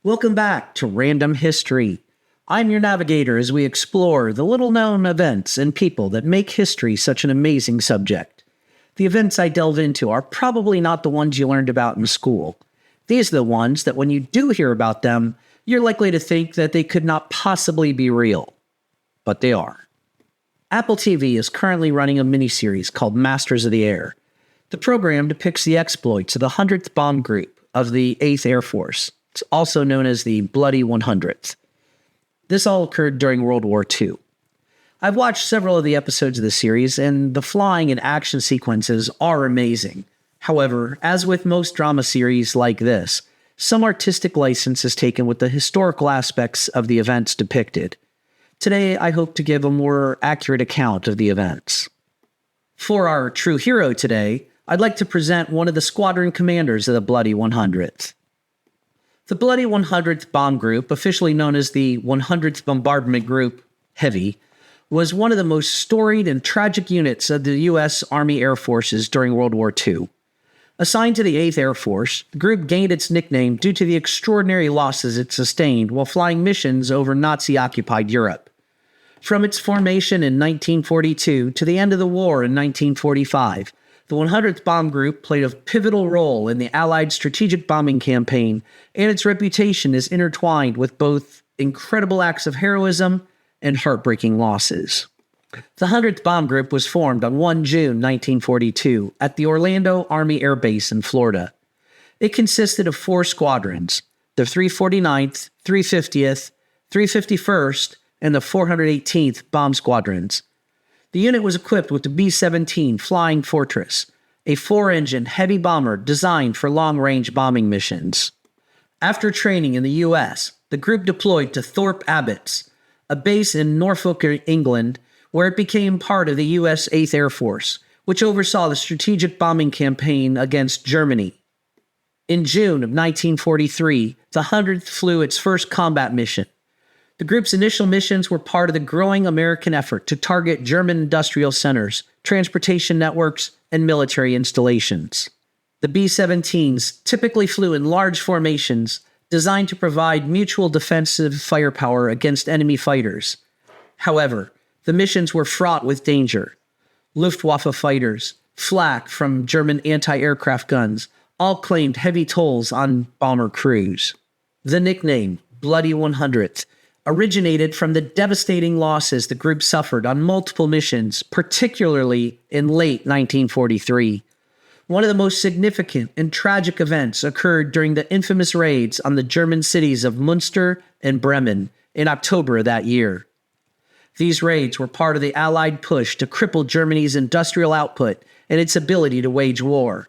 Welcome back to Random History. I'm your navigator as we explore the little-known events and people that make history such an amazing subject. The events I delve into are probably not the ones you learned about in school. These are the ones that when you do hear about them, you're likely to think that they could not possibly be real. But they are. Apple TV is currently running a miniseries called Masters of the Air. The program depicts the exploits of the 100th Bomb Group of the 8th Air Force. It's also known as the Bloody 100th. This all occurred during World War II. I've watched several of the episodes of the series, and the flying and action sequences are amazing. However, as with most drama series like this, some artistic license is taken with the historical aspects of the events depicted. Today, I hope to give a more accurate account of the events. For our true hero today, I'd like to present one of the squadron commanders of the Bloody 100th. The Bloody 100th Bomb Group, officially known as the 100th Bombardment Group Heavy, was one of the most storied and tragic units of the U.S. Army Air Forces during World War II. Assigned to the 8th Air Force, the group gained its nickname due to the extraordinary losses it sustained while flying missions over Nazi-occupied Europe. From its formation in 1942 to the end of the war in 1945, the 100th Bomb Group played a pivotal role in the Allied strategic bombing campaign, and its reputation is intertwined with both incredible acts of heroism and heartbreaking losses. The 100th Bomb Group was formed on 1 June 1942 at the Orlando Army Air Base in Florida. It consisted of 4 squadrons, the 349th, 350th, 351st, and the 418th Bomb Squadrons. The unit was equipped with the B-17 Flying Fortress, a 4-engine heavy bomber designed for long-range bombing missions. After training in the U.S., the group deployed to Thorpe Abbotts, a base in Norfolk, England, where it became part of the U.S. 8th Air Force, which oversaw the strategic bombing campaign against Germany. In June of 1943, the 100th flew its first combat mission. The group's initial missions were part of the growing American effort to target German industrial centers, transportation networks, and military installations. The B-17s typically flew in large formations designed to provide mutual defensive firepower against enemy fighters. However, the missions were fraught with danger. Luftwaffe fighters, flak from German anti-aircraft guns, all claimed heavy tolls on bomber crews. The nickname, Bloody 100th, originated from the devastating losses the group suffered on multiple missions, particularly in late 1943. One of the most significant and tragic events occurred during the infamous raids on the German cities of Münster and Bremen in October of that year. These raids were part of the Allied push to cripple Germany's industrial output and its ability to wage war.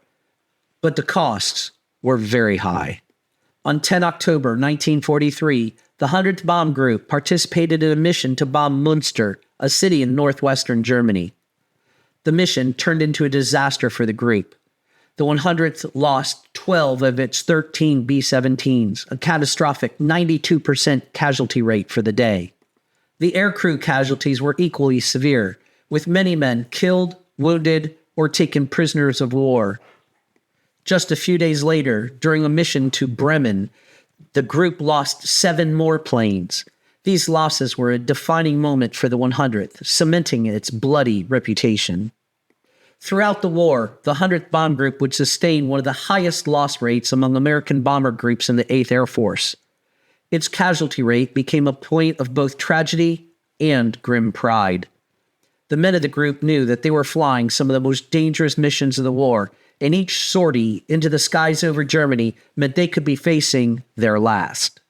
But the costs were very high. On 10 October 1943, the 100th Bomb Group participated in a mission to bomb Münster, a city in northwestern Germany. The mission turned into a disaster for the group. The 100th lost 12 of its 13 B-17s, a catastrophic 92% casualty rate for the day. The aircrew casualties were equally severe, with many men killed, wounded, or taken prisoners of war. Just a few days later, during a mission to Bremen, the group lost 7 more planes. These losses were a defining moment for the 100th, cementing its bloody reputation. Throughout the war, the 100th Bomb Group would sustain one of the highest loss rates among American bomber groups in the 8th Air Force. Its casualty rate became a point of both tragedy and grim pride. The men of the group knew that they were flying some of the most dangerous missions of the war, and each sortie into the skies over Germany meant they could be facing their last.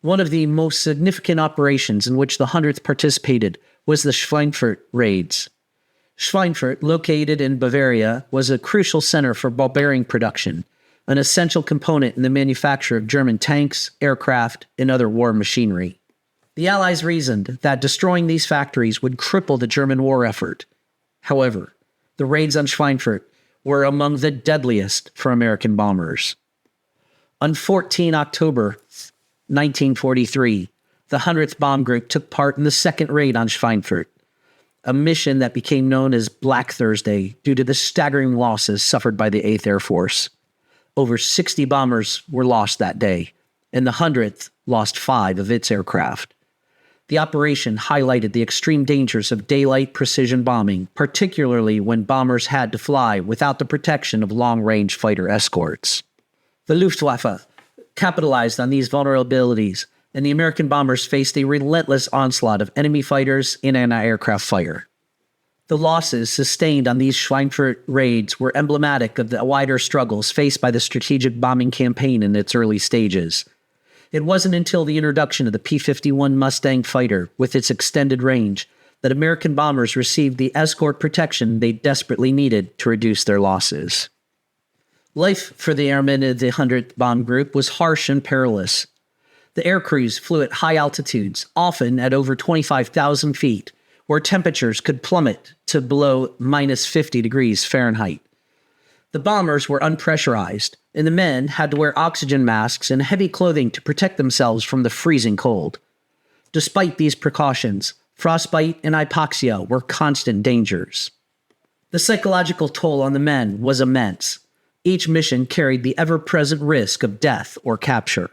One of the most significant operations in which the 100th participated was the Schweinfurt raids. Schweinfurt, located in Bavaria, was a crucial center for ball bearing production, an essential component in the manufacture of German tanks, aircraft, and other war machinery. The Allies reasoned that destroying these factories would cripple the German war effort. However, the raids on Schweinfurt were among the deadliest for American bombers. On 14 October 1943, the 100th Bomb Group took part in the second raid on Schweinfurt, a mission that became known as Black Thursday due to the staggering losses suffered by the 8th Air Force. Over 60 bombers were lost that day. and the 100th lost 5 of its aircraft. The operation highlighted the extreme dangers of daylight precision bombing, particularly when bombers had to fly without the protection of long-range fighter escorts. The Luftwaffe capitalized on these vulnerabilities, and the American bombers faced a relentless onslaught of enemy fighters and anti-aircraft fire. The losses sustained on these Schweinfurt raids were emblematic of the wider struggles faced by the strategic bombing campaign in its early stages. It wasn't until the introduction of the P-51 Mustang fighter, with its extended range, that American bombers received the escort protection they desperately needed to reduce their losses. Life for the airmen of the 100th Bomb Group was harsh and perilous. The air crews flew at high altitudes, often at over 25,000 feet, where temperatures could plummet to below minus 50 degrees Fahrenheit. The bombers were unpressurized, and the men had to wear oxygen masks and heavy clothing to protect themselves from the freezing cold. Despite these precautions, frostbite and hypoxia were constant dangers. The psychological toll on the men was immense. Each mission carried the ever-present risk of death or capture.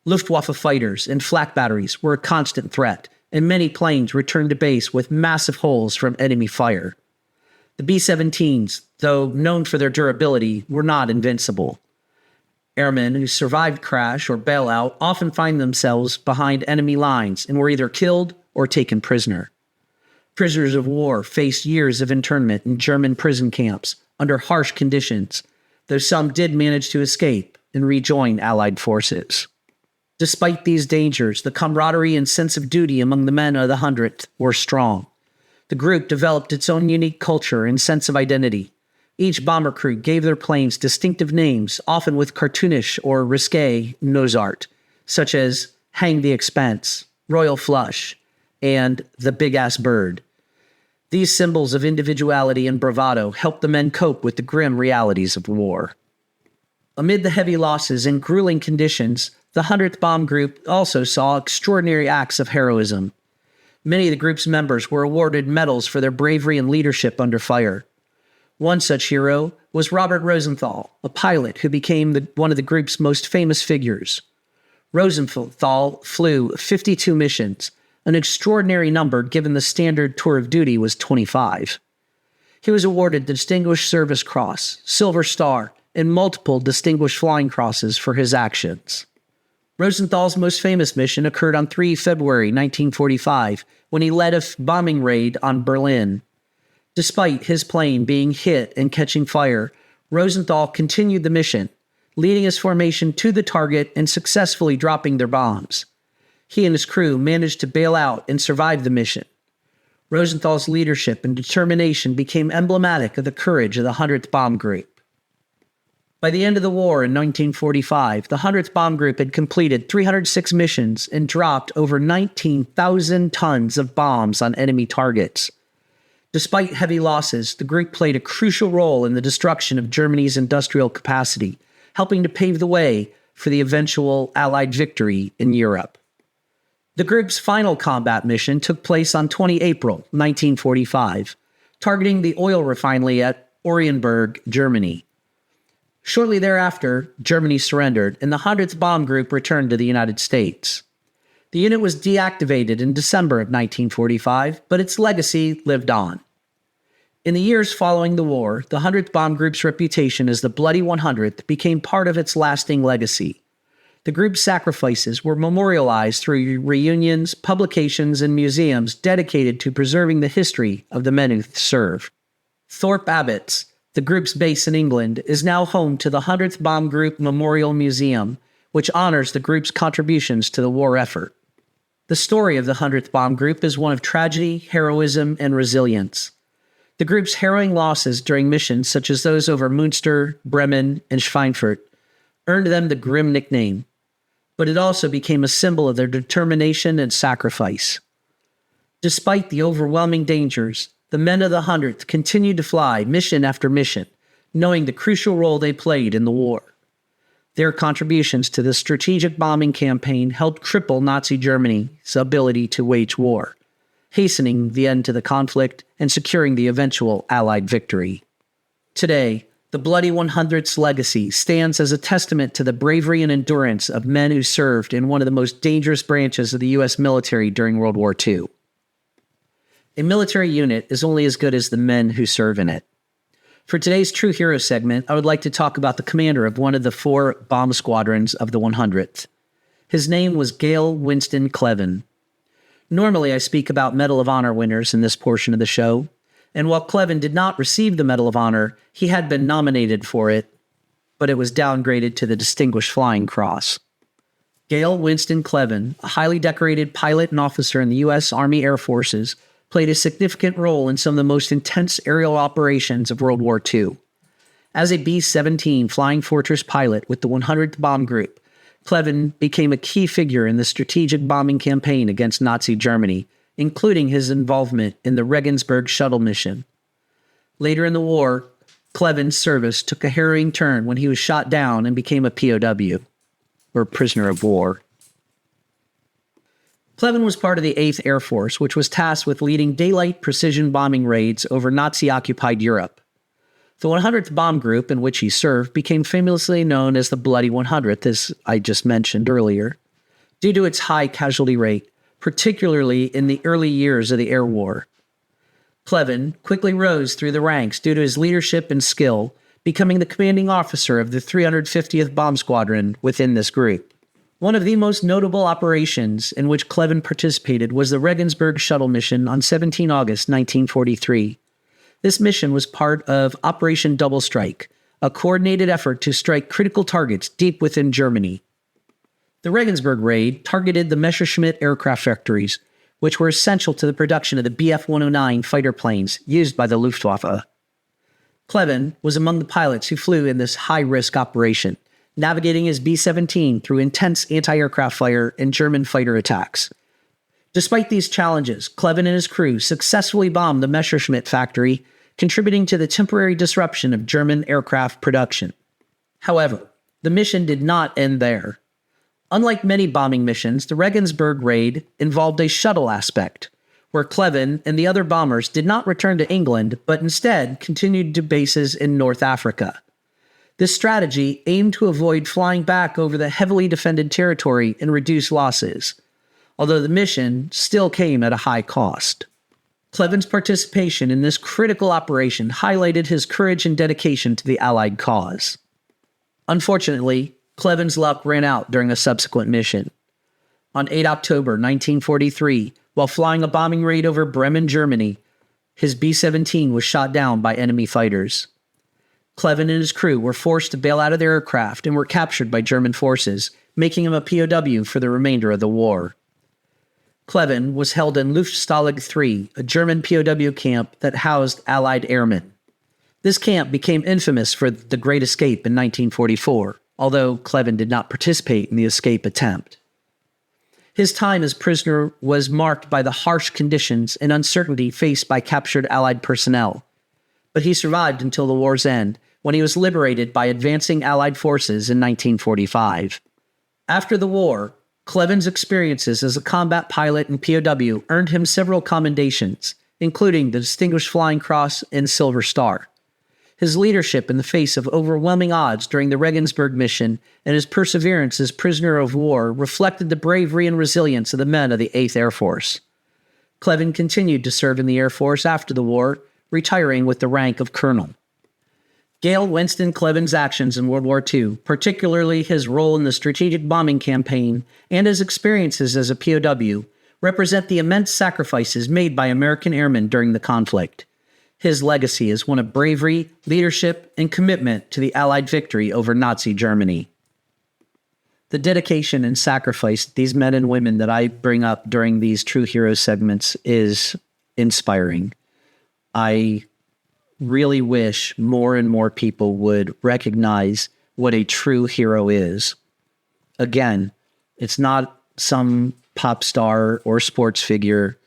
Luftwaffe fighters and flak batteries were a constant threat, and many planes returned to base with massive holes from enemy fire. The B-17s, though known for their durability, were not invincible. Airmen who survived crash or bailout often find themselves behind enemy lines and were either killed or taken prisoner. Prisoners of war faced years of internment in German prison camps under harsh conditions, though some did manage to escape and rejoin Allied forces. Despite these dangers, the camaraderie and sense of duty among the men of the 100th were strong. The group developed its own unique culture and sense of identity. Each bomber crew gave their planes distinctive names, often with cartoonish or risque nose art, such as Hang the Expense, Royal Flush, and the Big Ass Bird. These symbols of individuality and bravado helped the men cope with the grim realities of war. Amid the heavy losses and grueling conditions, the 100th Bomb Group also saw extraordinary acts of heroism. Many of the group's members were awarded medals for their bravery and leadership under fire. One such hero was Robert Rosenthal, a pilot who became one of the group's most famous figures. Rosenthal flew 52 missions, an extraordinary number given the standard tour of duty was 25. He was awarded the Distinguished Service Cross, Silver Star, and multiple Distinguished Flying Crosses for his actions. Rosenthal's most famous mission occurred on 3 February 1945 when he led a bombing raid on Berlin. Despite his plane being hit and catching fire, Rosenthal continued the mission, leading his formation to the target and successfully dropping their bombs. He and his crew managed to bail out and survive the mission. Rosenthal's leadership and determination became emblematic of the courage of the 100th Bomb Group. By the end of the war in 1945, the 100th Bomb Group had completed 306 missions and dropped over 19,000 tons of bombs on enemy targets. Despite heavy losses, the group played a crucial role in the destruction of Germany's industrial capacity, helping to pave the way for the eventual Allied victory in Europe. The group's final combat mission took place on 20 April 1945, targeting the oil refinery at Oranienburg, Germany. Shortly thereafter, Germany surrendered, and the 100th Bomb Group returned to the United States. The unit was deactivated in December of 1945, but its legacy lived on. In the years following the war, the 100th Bomb Group's reputation as the Bloody 100th became part of its lasting legacy. The group's sacrifices were memorialized through reunions, publications, and museums dedicated to preserving the history of the men who served. Thorpe Abbotts, the group's base in England, is now home to the 100th Bomb Group Memorial Museum, which honors the group's contributions to the war effort. The story of the 100th Bomb Group is one of tragedy, heroism, and resilience. The group's harrowing losses during missions such as those over Münster, Bremen, and Schweinfurt earned them the grim nickname, but it also became a symbol of their determination and sacrifice. Despite the overwhelming dangers, the men of the 100th continued to fly mission after mission, knowing the crucial role they played in the war. Their contributions to the strategic bombing campaign helped cripple Nazi Germany's ability to wage war, hastening the end to the conflict and securing the eventual Allied victory. Today, The Bloody 100th's legacy stands as a testament to the bravery and endurance of men who served in one of the most dangerous branches of the U.S. military during World War II. A military unit is only as good as the men who serve in it. For today's True Hero segment, I would like to talk about the commander of one of the 4 bomb squadrons of the 100th. His name was Gale Winston Cleven. Normally, I speak about Medal of Honor winners in this portion of the show, and while Cleven did not receive the Medal of Honor, he had been nominated for it, but it was downgraded to the Distinguished Flying Cross. Gale Winston Cleven, a highly decorated pilot and officer in the U.S. Army Air Forces, played a significant role in some of the most intense aerial operations of World War II. As a B-17 Flying Fortress pilot with the 100th Bomb Group, Cleven became a key figure in the strategic bombing campaign against Nazi Germany, including his involvement in the Regensburg shuttle mission. Later in the war, Cleven's service took a harrowing turn when he was shot down and became a POW, or prisoner of war. Cleven was part of the 8th Air Force, which was tasked with leading daylight precision bombing raids over Nazi-occupied Europe. The 100th Bomb Group, in which he served, became famously known as the Bloody 100th, as I just mentioned earlier, due to its high casualty rate, particularly in the early years of the air war. Cleven quickly rose through the ranks due to his leadership and skill, becoming the commanding officer of the 350th Bomb Squadron within this group. One of the most notable operations in which Cleven participated was the Regensburg shuttle mission on 17 August 1943. This mission was part of Operation Double Strike, a coordinated effort to strike critical targets deep within Germany. The Regensburg raid targeted the Messerschmitt aircraft factories, which were essential to the production of the Bf-109 fighter planes used by the Luftwaffe. Cleven was among the pilots who flew in this high-risk operation, navigating his B-17 through intense anti-aircraft fire and German fighter attacks. Despite these challenges, Cleven and his crew successfully bombed the Messerschmitt factory, contributing to the temporary disruption of German aircraft production. However, the mission did not end there. Unlike many bombing missions, the Regensburg raid involved a shuttle aspect, where Cleven and the other bombers did not return to England, but instead continued to bases in North Africa. This strategy aimed to avoid flying back over the heavily defended territory and reduce losses, although the mission still came at a high cost. Cleven's participation in this critical operation highlighted his courage and dedication to the Allied cause. Unfortunately, Cleven's luck ran out during a subsequent mission. On 8 October 1943, while flying a bombing raid over Bremen, Germany, his B-17 was shot down by enemy fighters. Cleven and his crew were forced to bail out of their aircraft and were captured by German forces, making him a POW for the remainder of the war. Cleven was held in Luftstalag III, a German POW camp that housed Allied airmen. This camp became infamous for the Great Escape in 1944, although Cleven did not participate in the escape attempt. His time as prisoner was marked by the harsh conditions and uncertainty faced by captured Allied personnel, but he survived until the war's end, when he was liberated by advancing Allied forces in 1945. After the war, Cleven's experiences as a combat pilot and POW earned him several commendations, including the Distinguished Flying Cross and Silver Star. His leadership in the face of overwhelming odds during the Regensburg mission and his perseverance as prisoner of war reflected the bravery and resilience of the men of the 8th Air Force. Cleven continued to serve in the Air Force after the war, retiring with the rank of colonel. Gale Winston Cleven's actions in World War II, particularly his role in the strategic bombing campaign and his experiences as a POW, represent the immense sacrifices made by American airmen during the conflict. His legacy is one of bravery, leadership, and commitment to the Allied victory over Nazi Germany. The dedication and sacrifice these men and women that I bring up during these True Heroes segments is inspiring. I really wish more and more people would recognize what a true hero is. Again, it's not some pop star or sports figure.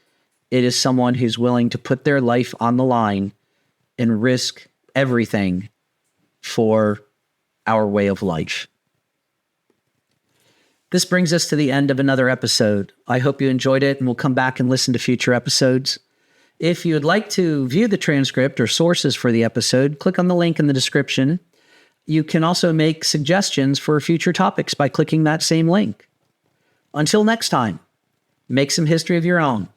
It is someone who's willing to put their life on the line and risk everything for our way of life. This brings us to the end of another episode. I hope you enjoyed it and will come back and listen to future episodes. If you'd like to view the transcript or sources for the episode, click on the link in the description. You can also make suggestions for future topics by clicking that same link. Until next time, make some history of your own.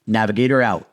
Navigator out.